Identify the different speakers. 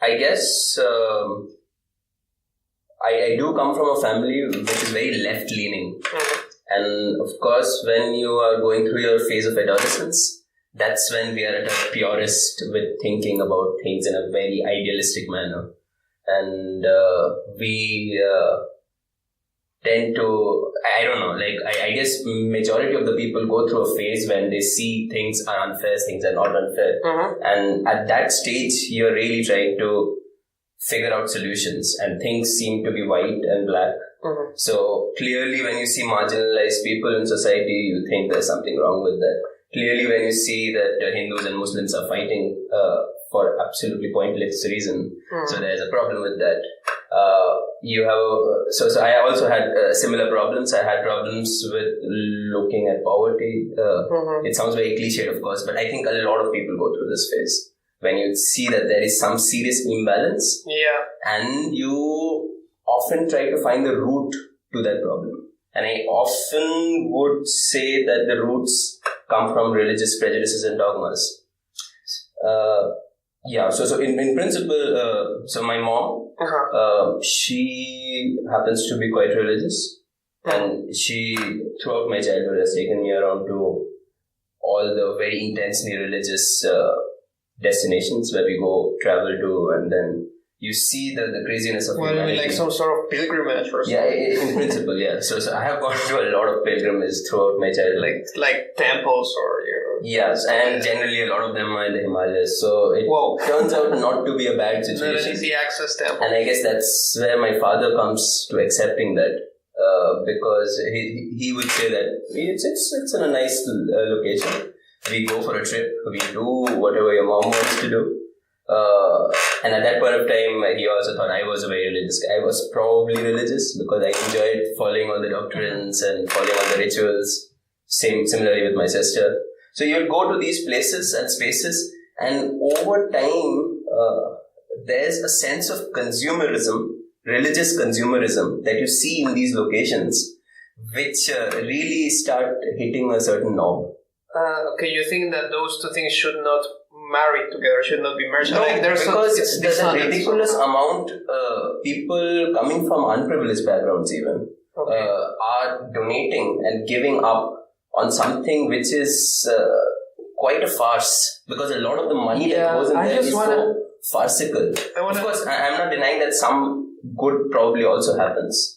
Speaker 1: I guess I do come from a family which is very left-leaning. And of course, when you are going through your phase of adolescence, that's when we are at our purest with thinking about things in a very idealistic manner. And we tend to, I don't know, I guess majority of the people go through a phase when they see things are unfair, things are not unfair. And at that stage, you're really trying to figure out solutions, and things seem to be white and black. So clearly when you see marginalized people in society, you think there's something wrong with that. Clearly when you see that Hindus and Muslims are fighting for absolutely pointless reason, so there's a problem with that. You have so I also had similar problems. I had problems with looking at poverty. It sounds very cliched, of course, but I think a lot of people go through this phase when you see that there is some serious imbalance, and you often try to find the root to that problem. And I often would say that the roots come from religious prejudices and dogmas. So in principle, so my mom, she happens to be quite religious, and she, throughout my childhood, has taken me around to all the very intensely religious destinations where we go travel to, and then you see the craziness of humanity.
Speaker 2: Like some sort of pilgrimage or something.
Speaker 1: Yeah, in principle, yeah. So I have gone to a lot of pilgrimages throughout my childhood.
Speaker 2: Like temples or...
Speaker 1: Yes, and generally a lot of them are in the Himalayas. So it turns out not to be a bad situation.
Speaker 2: Not an easy access temple.
Speaker 1: And I guess that's where my father comes to accepting that. Because he would say that it's in a nice location. We go for a trip. We do whatever your mom wants to do. And at that point of time, he also thought I was a very religious guy. I was probably religious because I enjoyed following all the doctrines and following all the rituals. Similarly with my sister. So you'll go to these places and spaces, and over time, there's a sense of consumerism, religious consumerism, that you see in these locations, which really start hitting a certain knob.
Speaker 2: Okay, you think that those two things should not marry together, should not be merged?
Speaker 1: No, because there's a ridiculous amount people coming from unprivileged backgrounds even are donating and giving up on something which is quite a farce, because a lot of the money that goes in there is so farcical. Of course, I'm not denying that some good probably also happens.